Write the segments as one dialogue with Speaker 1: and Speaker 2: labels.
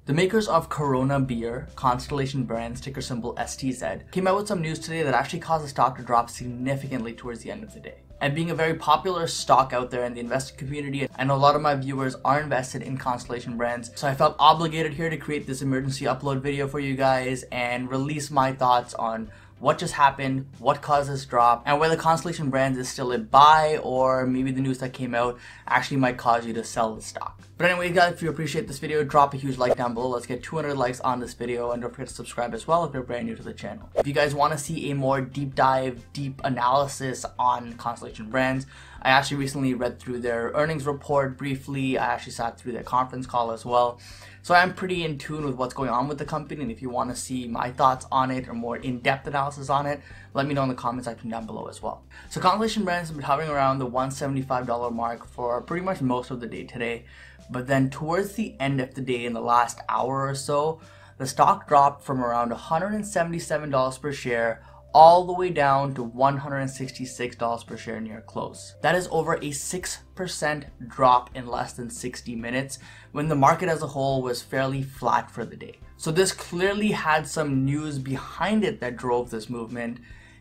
Speaker 1: The makers of Corona beer, Constellation Brands, ticker symbol STZ, came out with some news today that actually caused the stock to drop significantly towards the end of the day. And being a very popular stock out there in the investing community, I know a lot of my viewers are invested in Constellation Brands, so I felt obligated here to create this emergency upload video for you guys and release my thoughts on what just happened, what caused this drop, and whether Constellation Brands is still a buy or maybe the news that came out actually might cause you to sell the stock. But anyway guys, if you appreciate this video, drop a huge like down below. Let's get 200 likes on this video, and don't forget to subscribe as well if you're brand new to the channel. If you guys want to see a more deep dive, deep analysis on Constellation Brands, I actually recently read through their earnings report briefly. I actually sat through their conference call as well. So I'm pretty in tune with what's going on with the company, and if you want to see my thoughts on it or more in-depth analysis on it, let me know in the comment section down below as well. So Constellation Brands has been hovering around the $175 mark for pretty much most of the day today, but then towards the end of the day, in the last hour or so, the stock dropped from around $177 per share all the way down to $166 per share near close. That is over a 6% drop in less than 60 minutes when the market as a whole was fairly flat for the day. So this clearly had some news behind it that drove this movement,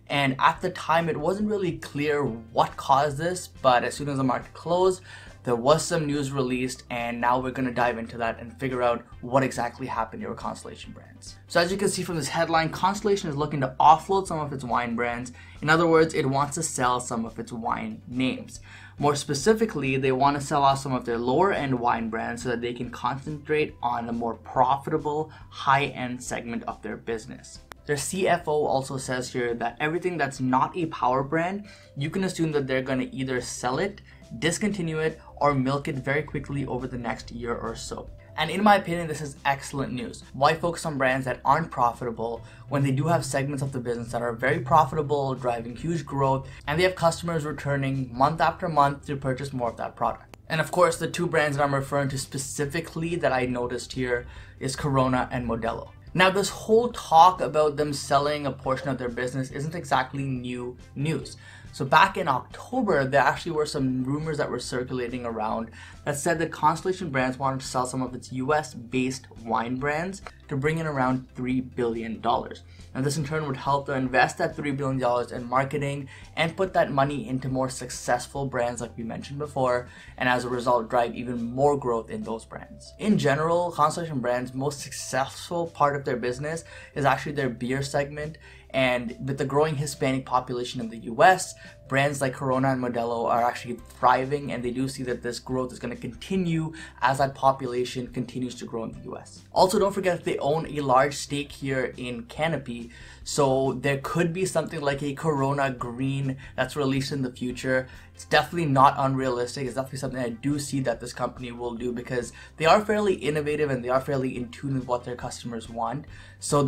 Speaker 1: and at the time it wasn't really clear what caused this, but as soon as the market closed, there was some news released, and now we're going to dive into that and figure out what exactly happened here with Constellation Brands. So as you can see from this headline, Constellation is looking to offload some of its wine brands. In other words, it wants to sell some of its wine names. More specifically, they want to sell off some of their lower end wine brands so that they can concentrate on a more profitable high-end segment of their business. Their CFO also says here that everything that's not a power brand, you can assume that they're going to either sell it, discontinue it, or milk it very quickly over the next year or so. And in my opinion, this is excellent news. Why focus on brands that aren't profitable when they do have segments of the business that are very profitable, driving huge growth, and they have customers returning month after month to purchase more of that product? And of course, the two brands that I'm referring to specifically that I noticed here is Corona and Modelo. Now, this whole talk about them selling a portion of their business isn't exactly new news. So back in October, there actually were some rumors that were circulating around that said that Constellation Brands wanted to sell some of its US-based wine brands to bring in around $3 billion. Now this in turn would help them invest that $3 billion in marketing and put that money into more successful brands like we mentioned before, and as a result drive even more growth in those brands. In general, Constellation Brands' most successful part of their business is actually their beer segment, and with the growing Hispanic population in the US, brands like Corona and Modelo are actually thriving, and they do see that this growth is going to continue as that population continues to grow in the US. Also, don't forget that they own a large stake here in Canopy, so there could be something like a Corona Green that's released in the future. It's definitely not unrealistic. It's definitely something I do see that this company will do because they are fairly innovative and they are fairly in tune with what their customers want. So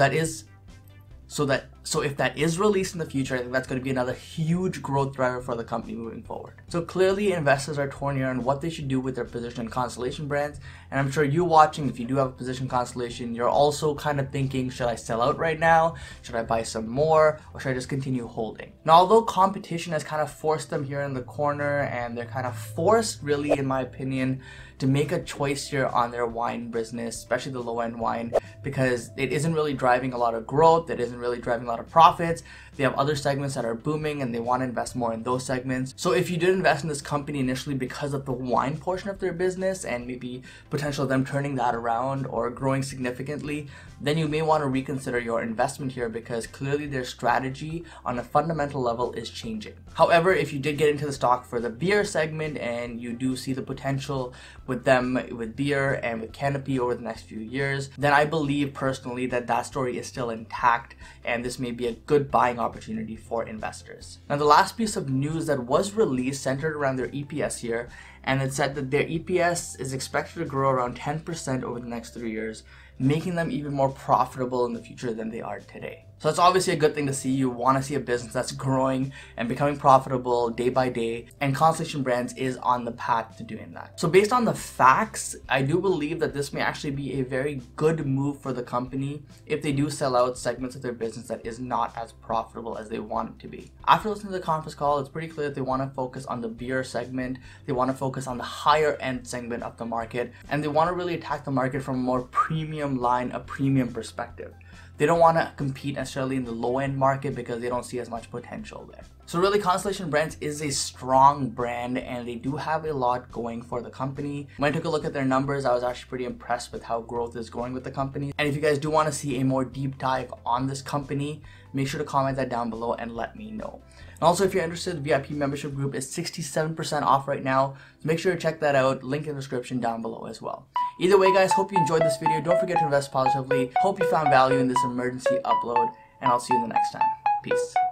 Speaker 1: if that is released in the future, I think that's going to be another huge growth driver for the company moving forward. So clearly investors are torn here on what they should do with their position in Constellation Brands, and I'm sure you watching, if you do have a position in Constellation, you're also kind of thinking, should I sell out right now? Should I buy some more? Or should I just continue holding? Now, although competition has kind of forced them here in the corner, and they're kind of forced really, in my opinion, to make a choice here on their wine business, especially the low-end wine, because it isn't really driving a lot of growth, it isn't really driving a lot of profits. They have other segments that are booming and they want to invest more in those segments. So if you did invest in this company initially because of the wine portion of their business and maybe potential of them turning that around or growing significantly, then you may want to reconsider your investment here because clearly their strategy on a fundamental level is changing. However, if you did get into the stock for the beer segment and you do see the potential with them with beer and with Canopy over the next few years, then I believe personally that that story is still intact and this may be a good buying opportunity for investors. Now, the last piece of news that was released centered around their EPS here, and it said that their EPS is expected to grow around 10% over the next 3 years, making them even more profitable in the future than they are today. So it's obviously a good thing to see. You want to see a business that's growing and becoming profitable day by day, and Constellation Brands is on the path to doing that. So based on the facts, I do believe that this may actually be a very good move for the company if they do sell out segments of their business that is not as profitable as they want it to be. After listening to the conference call, it's pretty clear that they want to focus on the beer segment, they want to focus on the higher end segment of the market, and they want to really attack the market from a more premium line, a premium perspective. They don't want to compete necessarily in the low-end market because they don't see as much potential there. So really, Constellation Brands is a strong brand and they do have a lot going for the company. When I took a look at their numbers, I was actually pretty impressed with how growth is going with the company. And if you guys do want to see a more deep dive on this company, make sure to comment that down below and let me know. And also, if you're interested, the VIP membership group is 67% off right now. So make sure to check that out. Link in the description down below as well. Either way, guys, hope you enjoyed this video. Don't forget to invest positively. Hope you found value in this emergency upload, and I'll see you in the next time. Peace.